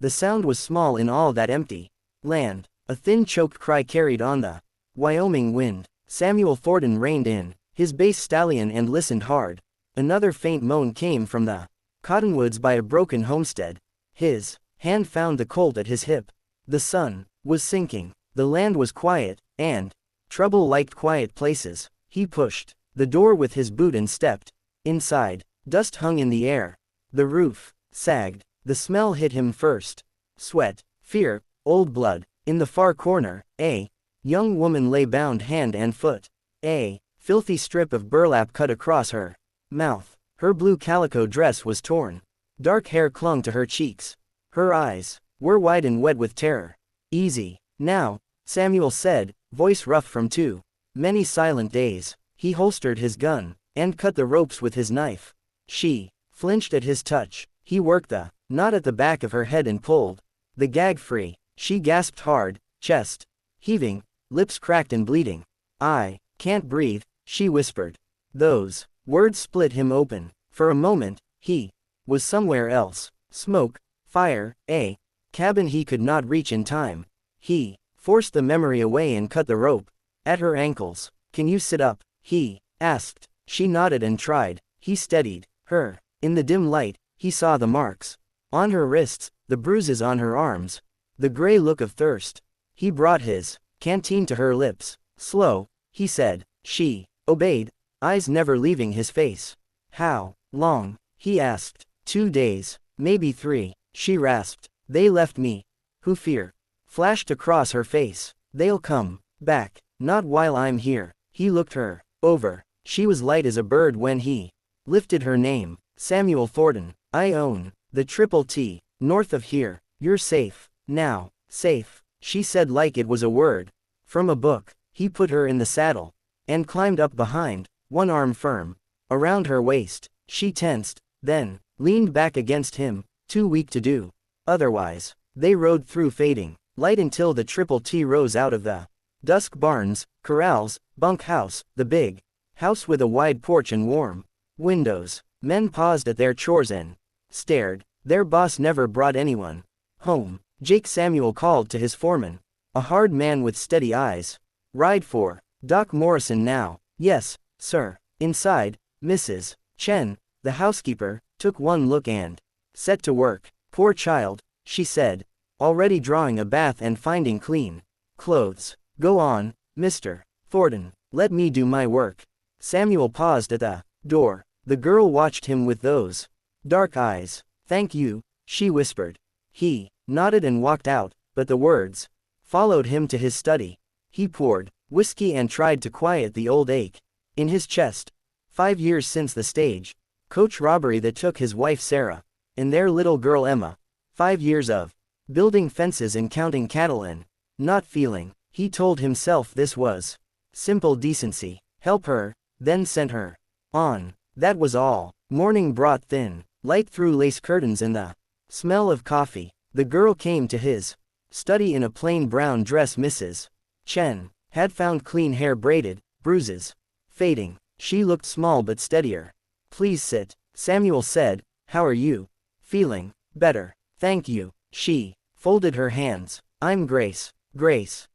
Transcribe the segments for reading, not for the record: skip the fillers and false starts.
The sound was small in all that empty land. A thin choked cry carried on the Wyoming wind. Samuel Thornton reined in his bay stallion and listened hard. Another faint moan came from the cottonwoods by a broken homestead. His hand found the colt at his hip. The sun was sinking. The land was quiet, and Trouble liked quiet places. He pushed the door with his boot and stepped inside. Dust hung in the air. The roof sagged. The smell hit him first. Sweat, fear, old blood. In the far corner, a young woman lay bound hand and foot. A filthy strip of burlap cut across her mouth. Her blue calico dress was torn. Dark hair clung to her cheeks. Her eyes were wide and wet with terror. Easy now, Samuel said, voice rough from too many silent days. He holstered his gun and cut the ropes with his knife. She flinched at his touch. He worked the knot at the back of her head and pulled the gag free. She gasped hard, chest heaving, lips cracked and bleeding. "I can't breathe," she whispered. Those words split him open. For a moment, he was somewhere else. Smoke, fire, a cabin he could not reach in time. He forced the memory away and cut the rope at her ankles. "Can you sit up?" he asked. She nodded and tried. He steadied her. In the dim light, he saw the marks on her wrists, the bruises on her arms, the gray look of thirst. He brought his canteen to her lips. "Slow," he said. She obeyed, eyes never leaving his face. "How long?" he asked. 2 days, maybe 3, she rasped. "They left me." Who fear flashed across her face. "They'll come back. Not while I'm here." He looked her over. She was light as a bird when he lifted her name. "Samuel Thornton. I own the Triple T, north of here. You're safe now." "Safe," she said like it was a word from a book. He put her in the saddle and climbed up behind, one arm firm around her waist. She tensed, then leaned back against him, too weak to do otherwise. They rode through fading light until the Triple T rose out of the dusk. Barns, corrals, bunk house, the big house with a wide porch and warm windows. Men paused at their chores and stared. Their boss never brought anyone home. Jake Samuel called to his foreman, a hard man with steady eyes. "Ride for Doc Morrison now." "Yes, sir." Inside, Mrs. Chen, the housekeeper, took one look and set to work. "Poor child," she said, already drawing a bath and finding clean clothes. "Go on, Mr. Thornton. Let me do my work." Samuel paused at the door. The girl watched him with those dark eyes. "Thank you," she whispered. He nodded and walked out, but the words followed him to his study. He poured whiskey and tried to quiet the old ache in his chest. 5 years since the stage coach robbery that took his wife Sarah and their little girl Emma. 5 years of building fences and counting cattle and not feeling. He told himself this was simple decency. Help her, then send her on. That was all. Morning brought thin light through lace curtains and the smell of coffee. The girl came to his study in a plain brown dress. Mrs. Chen had found clean hair braided, bruises fading. She looked small but steadier. "Please sit," Samuel said. "How are you feeling?" "Better, thank you." She folded her hands. "I'm Grace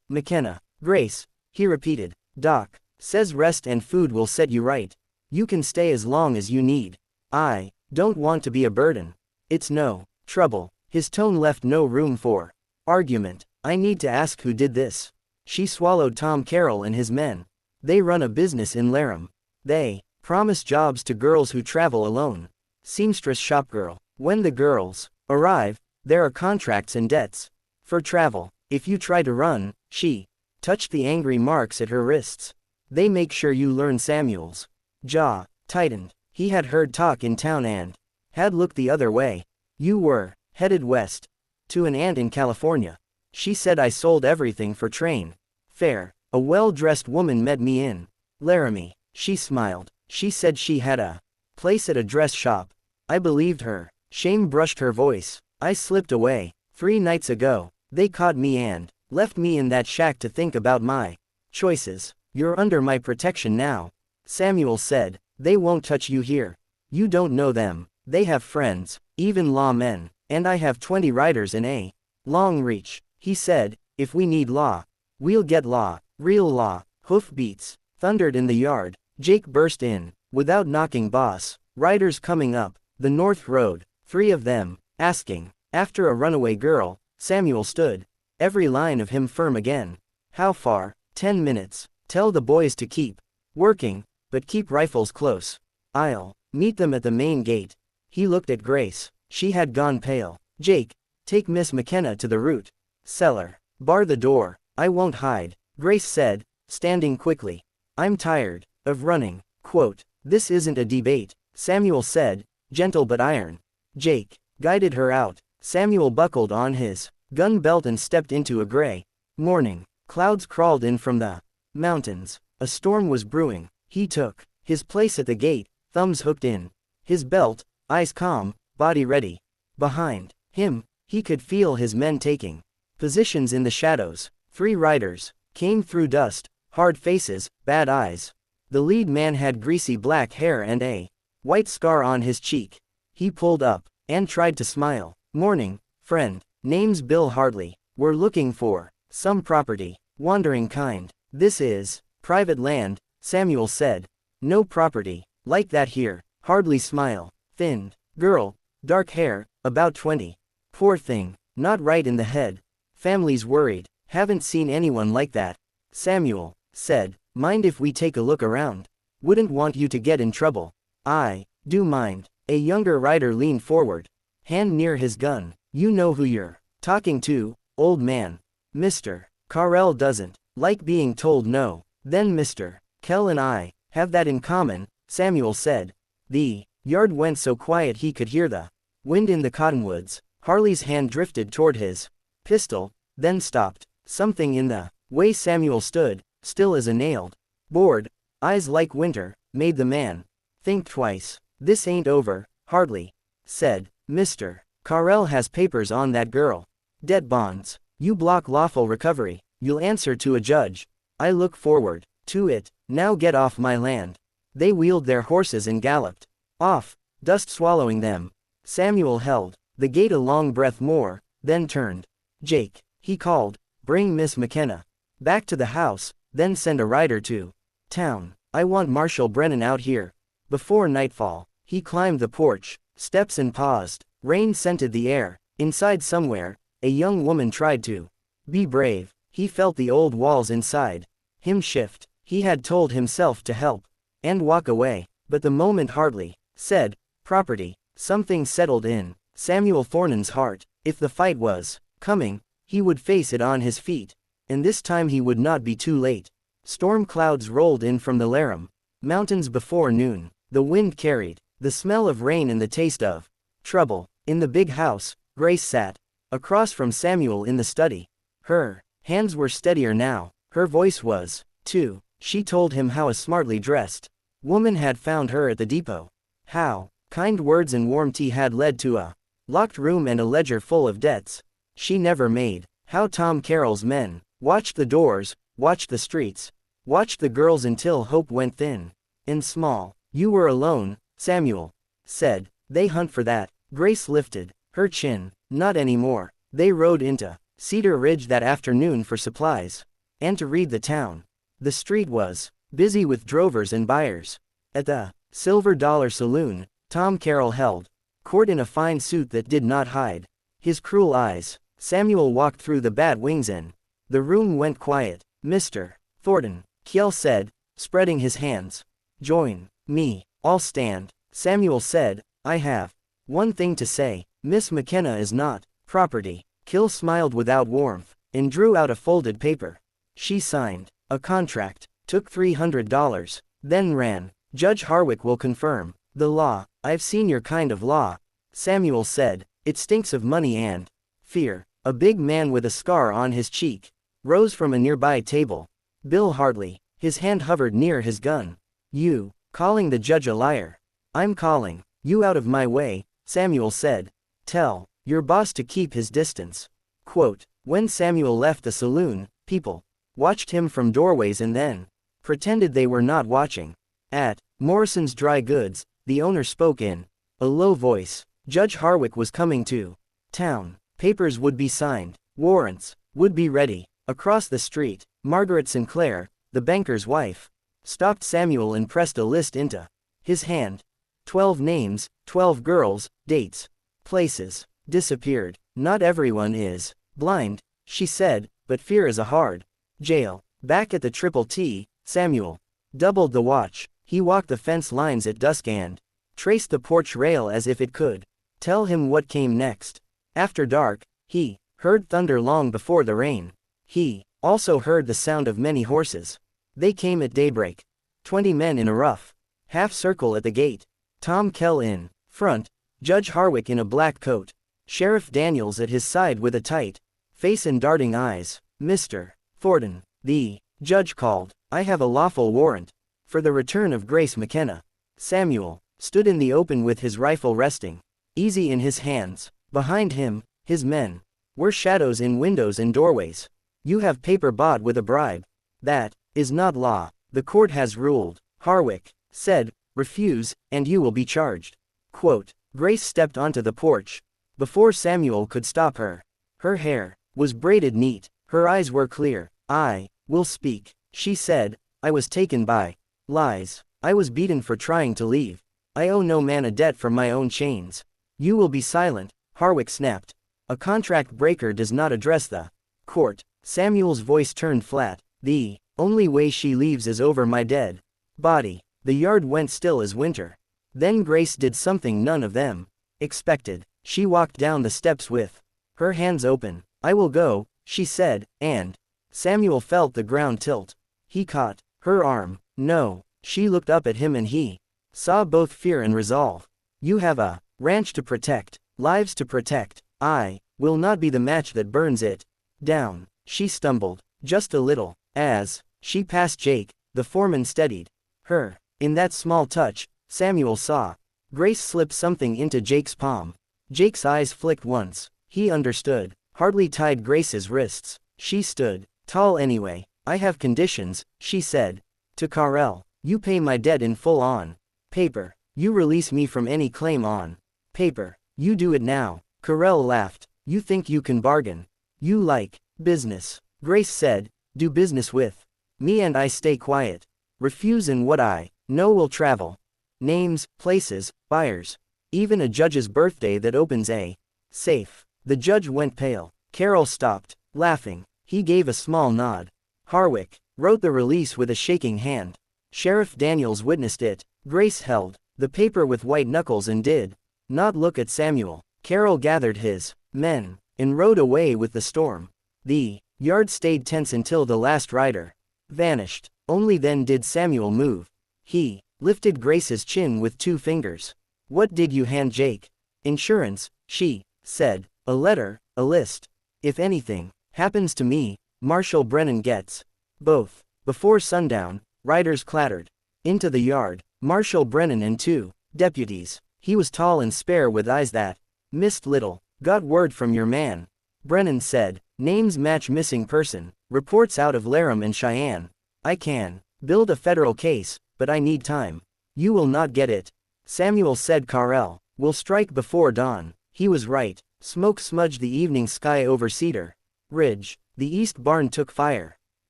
McKenna." "Grace," he repeated. "Doc says rest and food will set you right. You can stay as long as you need. I don't want to be a burden. It's no trouble." His tone left no room for argument. "I need to ask who did this." She swallowed. "Tom Carroll and his men. They run a business in Laram. They promise jobs to girls who travel alone. Seamstress shopgirl. When the girls arrive, there are contracts and debts for travel. If you try to run," she touched the angry marks at her wrists, "they make sure you learn." Samuel's jaw tightened. He had heard talk in town and had looked the other way. "You were headed west to an aunt in California." She said. "I sold everything for train fare. A well-dressed woman met me in Laramie." She smiled. "She said she had a place at a dress shop." I believed her. Shame brushed her voice. "I slipped away 3 nights ago. They caught me and left me in that shack to think about my choices." "You're under my protection now," Samuel said. "They won't touch you here. You don't know them. They have friends, even lawmen. And I have 20 riders in a long reach. He said, if we need law, we'll get law, real law. Hoofbeats thundered in the yard. Jake burst in, without knocking. Boss, riders coming up the north road, 3 of them, asking after a runaway girl. Samuel stood, every line of him firm again. How far? 10 minutes. Tell the boys to keep working, but keep rifles close. I'll meet them at the main gate. He looked at Grace. She had gone pale. Jake, take Miss McKenna to the root cellar. Bar the door. I won't hide, Grace said, standing quickly. I'm tired of running. Quote, this isn't a debate, Samuel said, gentle but iron. Jake guided her out. Samuel buckled on his gun belt and stepped into a gray morning. Clouds crawled in from the mountains. A storm was brewing. He took his place at the gate, thumbs hooked in his belt, eyes calm, body ready. Behind him, he could feel his men taking positions in the shadows. 3 riders came through dust, hard faces, bad eyes. The lead man had greasy black hair and a white scar on his cheek. He pulled up and tried to smile. Morning, friend. Name's Bill Hardley. We're looking for some property. Wandering kind. This is private land, Samuel said. No property like that here. Hardly smile. Thinned girl, dark hair, about 20. Poor thing, not right in the head. Family's worried. Haven't seen anyone like that. Samuel said, mind if we take a look around? Wouldn't want you to get in trouble. I do mind. A younger rider leaned forward, hand near his gun. You know who you're talking to, old man. Mr. Carell doesn't like being told no. Then Mr. Kell and I have that in common, Samuel said. The yard went so quiet he could hear the wind in the cottonwoods. Harley's hand drifted toward his pistol, then stopped. Something in the way Samuel stood, still as a nailed board, eyes like winter, made the man think twice. This ain't over, Harley said. Mr. Carell has papers on that girl. Debt bonds. You block lawful recovery, you'll answer to a judge. I look forward to it. Now get off my land. They wheeled their horses and galloped off, dust swallowing them. Samuel held the gate a long breath more, then turned. Jake, he called, bring Miss McKenna back to the house, then send a rider to town. I want Marshal Brennan out here before nightfall. He climbed the porch steps and paused. Rain scented the air. Inside somewhere, a young woman tried to be brave. He felt the old walls inside him shift. He had told himself to help and walk away, but the moment Hartley said, property, something settled in Samuel Thornton's heart. If the fight was coming, he would face it on his feet, and this time he would not be too late. Storm clouds rolled in from the Laram mountains before noon. The wind carried the smell of rain and the taste of trouble. In the big house, Grace sat across from Samuel in the study. Her hands were steadier now. Her voice was, too. She told him how a smartly dressed woman had found her at the depot. How kind words and warm tea had led to a locked room and a ledger full of debts she never made. How Tom Carroll's men watched the doors, watched the streets, watched the girls until hope went thin and small. You were alone, Samuel said. They hunt for that. Grace lifted her chin. Not anymore. They rode into Cedar Ridge that afternoon for supplies and to read the town. The street was busy with drovers and buyers. At the Silver Dollar Saloon, Tom Carroll held court in a fine suit that did not hide his cruel eyes. Samuel walked through the bat wings and the room went quiet. Mr. Thornton, Kiel said, spreading his hands. Join me. I'll stand. Samuel said, I have one thing to say. Miss McKenna is not property. Kiel smiled without warmth and drew out a folded paper. She signed a contract, took $300, then ran. Judge Harwick will confirm the law. I've seen your kind of law, Samuel said. It stinks of money and fear. A big man with a scar on his cheek rose from a nearby table. Bill Hardley. His hand hovered near his gun. You calling the judge a liar? I'm calling you out of my way, Samuel said. Tell your boss to keep his distance. Quote, when Samuel left the saloon, people watched him from doorways and then pretended they were not watching. At Morrison's Dry Goods, the owner spoke in a low voice. Judge Harwick was coming too. Town. Papers would be signed. Warrants would be ready. Across the street, Margaret Sinclair, the banker's wife, stopped Samuel and pressed a list into his hand. 12 names, 12 girls, dates, places. Disappeared. Not everyone is blind, she said, but fear is a hard jail. Back at the Triple T, Samuel doubled the watch. He walked the fence lines at dusk and traced the porch rail as if it could tell him what came next. After dark, he heard thunder long before the rain. He also heard the sound of many horses. They came at daybreak. 20 men in a rough half circle at the gate. Tom Kell in front, Judge Harwick in a black coat, Sheriff Daniels at his side with a tight face and darting eyes. Mr. Thornton, the judge called. I have a lawful warrant for the return of Grace McKenna. Samuel stood in the open with his rifle resting easy in his hands. Behind him, his men were shadows in windows and doorways. You have paper bought with a bribe. That is not law. The court has ruled, Harwick said. Refuse, and you will be charged. Quote. Grace stepped onto the porch before Samuel could stop her. Her hair was braided neat. Her eyes were clear. I will speak, she said. I was taken by lies. I was beaten for trying to leave. I owe no man a debt for my own chains. You will be silent, Harwick snapped. A contract breaker does not address the court. Samuel's voice turned flat. The only way she leaves is over my dead body. The yard went still as winter. Then Grace did something none of them expected. She walked down the steps with her hands open. I will go, she said, and Samuel felt the ground tilt. He caught her arm. No. She looked up at him and he saw both fear and resolve. You have a ranch to protect, lives to protect. I will not be the match that burns it down. She stumbled, just a little, as she passed Jake. The foreman steadied her. In that small touch, Samuel saw Grace slip something into Jake's palm. Jake's eyes flicked once. He understood. Hardly tied Grace's wrists. She stood tall anyway. I have conditions, she said. To Carell, you pay my debt in full on paper. You release me from any claim on paper. You do it now. Carell laughed. You think you can bargain. You like business. Grace said, do business with me and I stay quiet. Refuse and what I know will travel. Names, places, buyers. Even a judge's birthday that opens a safe. The judge went pale. Carol stopped, laughing. He gave a small nod. Harwick wrote the release with a shaking hand. Sheriff Daniels witnessed it. Grace held the paper with white knuckles and did not look at Samuel. Carol gathered his men and rode away with the storm. The yard stayed tense until the last rider vanished. Only then did Samuel move. He lifted Grace's chin with 2 fingers. What did you hand Jake? Insurance, she said. A letter, a list. If anything happens to me, Marshal Brennan gets both. Before sundown, riders clattered into the yard. Marshal Brennan and 2 deputies. He was tall and spare with eyes that missed little. Got word from your man, Brennan said. Names match missing person. Reports out of Laramie and Cheyenne. I can build a federal case, but I need time. You will not get it. Samuel said. Carell will strike before dawn. He was right. Smoke smudged the evening sky over Cedar Ridge. The east barn took fire.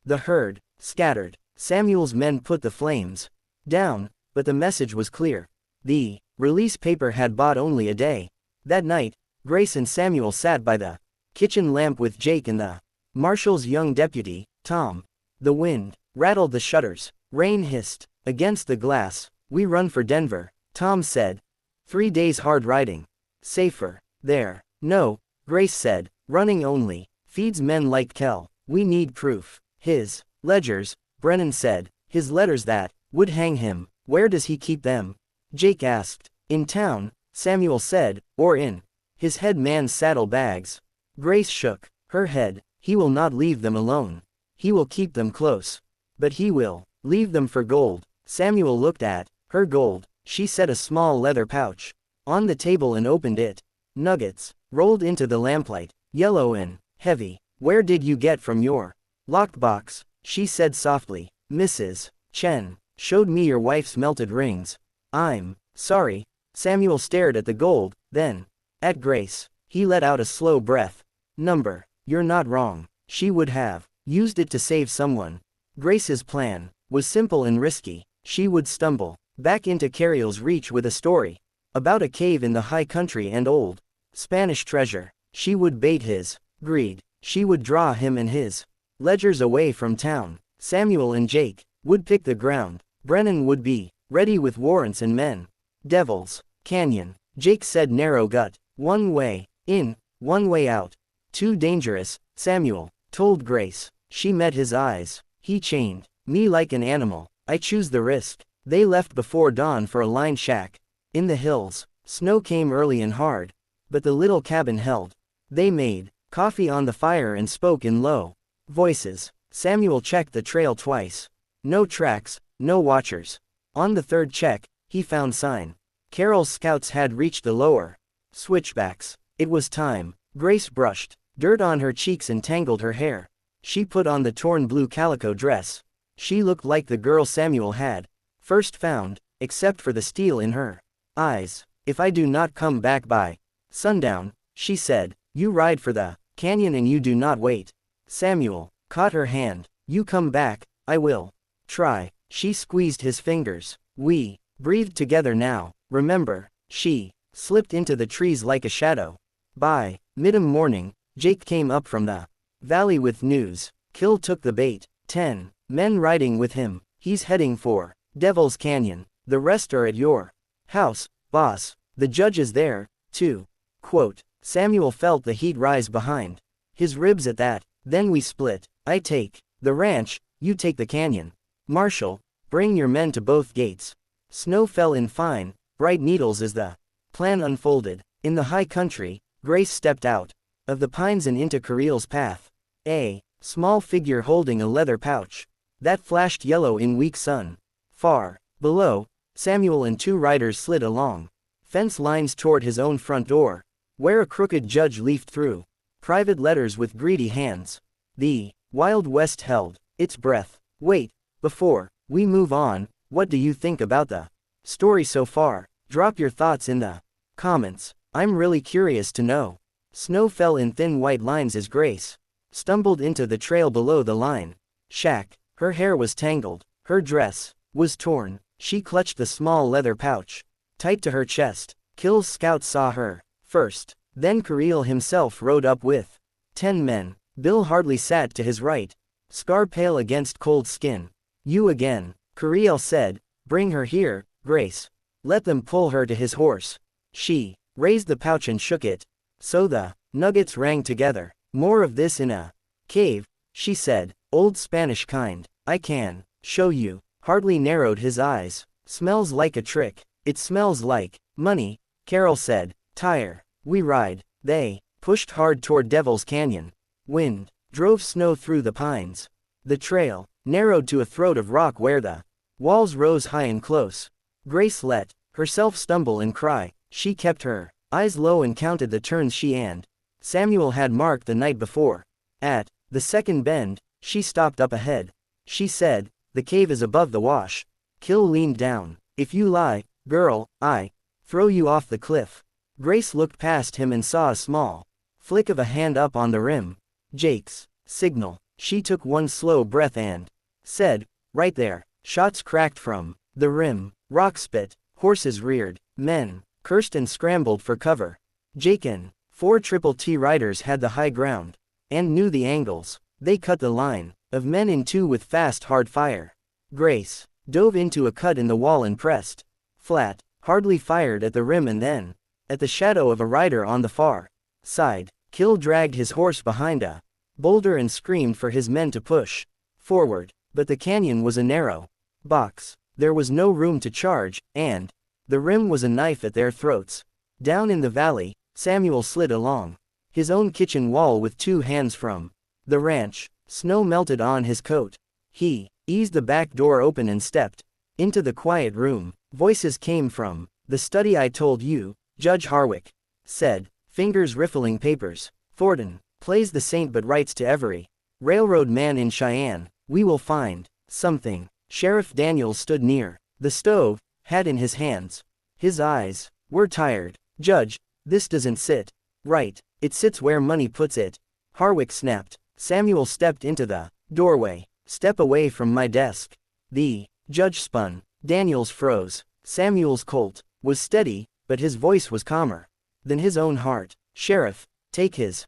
The herd scattered. Samuel's men put the flames down, but the message was clear. The release paper had bought only a day. That night, Grace and Samuel sat by the kitchen lamp with Jake and the marshal's young deputy, Tom. The wind rattled the shutters. Rain hissed against the glass. We run for Denver, Tom said. 3 days hard riding. Safer there. No, Grace said. Running only feeds men like Kell. We need proof. His ledgers, Brennan said. His letters that would hang him. Where does he keep them? Jake asked. In town, Samuel said, or in his head man's saddle bags. Grace shook her head. He will not leave them alone. He will keep them close. But he will leave them for gold. Samuel looked at her gold. She set a small leather pouch on the table and opened it. Nuggets rolled into the lamplight, yellow and heavy. Where did you get from your locked box? She said softly. Mrs. Chen showed me your wife's melted rings. I'm sorry. Samuel stared at the gold, then at Grace. He let out a slow breath. Number. You're not wrong. She would have used it to save someone. Grace's plan was simple and risky. She would stumble back into Carriel's reach with a story about a cave in the high country and old Spanish treasure. She would bait his greed. She would draw him and his ledgers away from town. Samuel and Jake would pick the ground. Brennan would be ready with warrants and men. Devil's Canyon. Jake said, narrow gut. One way in, one way out. Too dangerous, Samuel told Grace. She met his eyes. He chained me like an animal. I choose the risk. They left before dawn for a line shack in the hills. Snow came early and hard, but the little cabin held. They made coffee on the fire and spoke in low voices. Samuel checked the trail twice. No tracks, no watchers. On the third check, he found sign. Carol's scouts had reached the lower switchbacks. It was time. Grace brushed dirt on her cheeks and tangled her hair. She put on the torn blue calico dress. She looked like the girl Samuel had first found, except for the steel in her eyes. If I do not come back by sundown, she said, you ride for the canyon and you do not wait. Samuel caught her hand. You come back, I will try. She squeezed his fingers. We breathed together now. Remember. She slipped into the trees like a shadow. By mid-morning, Jake came up from the valley with news. Kill took the bait. 10 men riding with him. He's heading for Devil's Canyon. The rest are at your house, boss. The judge is there, too. Quote. Samuel felt the heat rise behind his ribs at that. Then we split. I take the ranch, you take the canyon. Marshal, bring your men to both gates. Snow fell in fine, bright needles as the plan unfolded. In the high country, Grace stepped out of the pines and into Carriel's path. A small figure holding a leather pouch that flashed yellow in weak sun. Far below, Samuel and 2 riders slid along fence lines toward his own front door, where a crooked judge leafed through private letters with greedy hands. The Wild West held its breath. Wait, before we move on, what do you think about the story so far? Drop your thoughts in the comments. I'm really curious to know. Snow fell in thin white lines as Grace stumbled into the trail below the line shack. Her hair was tangled. Her dress was torn. She clutched the small leather pouch tight to her chest. Kill's scouts saw her first. Then Carriel himself rode up with 10 men. Bill hardly sat to his right, scar pale against cold skin. You again, Carriel said. Bring her here, Grace. Let them pull her to his horse. She raised the pouch and shook it, so the nuggets rang together. More of this in a cave, she said. Old Spanish kind. I can show you. Hardly narrowed his eyes. Smells like a trick. It smells like money, Carol said. Tire. We ride. They pushed hard toward Devil's Canyon. Wind drove snow through the pines. The trail narrowed to a throat of rock where the walls rose high and close. Grace let herself stumble and cry. She kept her eyes low and counted the turns she and Samuel had marked the night before. At the second bend, she stopped up ahead. She said, the cave is above the wash. Kill leaned down. If you lie, girl, I throw you off the cliff. Grace looked past him and saw a small flick of a hand up on the rim. Jake's signal. She took one slow breath and said, right there. Shots cracked from the rim. Rock spit. Horses reared. Men cursed and scrambled for cover. Jake and 4 Triple T riders had the high ground and knew the angles. They cut the line of men in 2 with fast hard fire. Grace dove into a cut in the wall and pressed flat, hardly fired at the rim and then at the shadow of a rider on the far side. Kill dragged his horse behind a boulder and screamed for his men to push forward, but the canyon was a narrow box. There was no room to charge, and the rim was a knife at their throats. Down in the valley, Samuel slid along his own kitchen wall with 2 hands from the ranch. Snow melted on his coat. He eased the back door open and stepped into the quiet room. Voices came from the study. I told you, Judge Harwick said, fingers riffling papers. Thornton plays the saint but writes to every railroad man in Cheyenne. We will find something. Sheriff Daniels stood near the stove, hat in his hands. His eyes were tired. Judge, this doesn't sit Right, it sits where money puts it. Harwick snapped. Samuel stepped into the doorway. Step away from my desk. The judge spun. Daniels froze. Samuel's Colt was steady, but his voice was calmer than his own heart. Sheriff, take his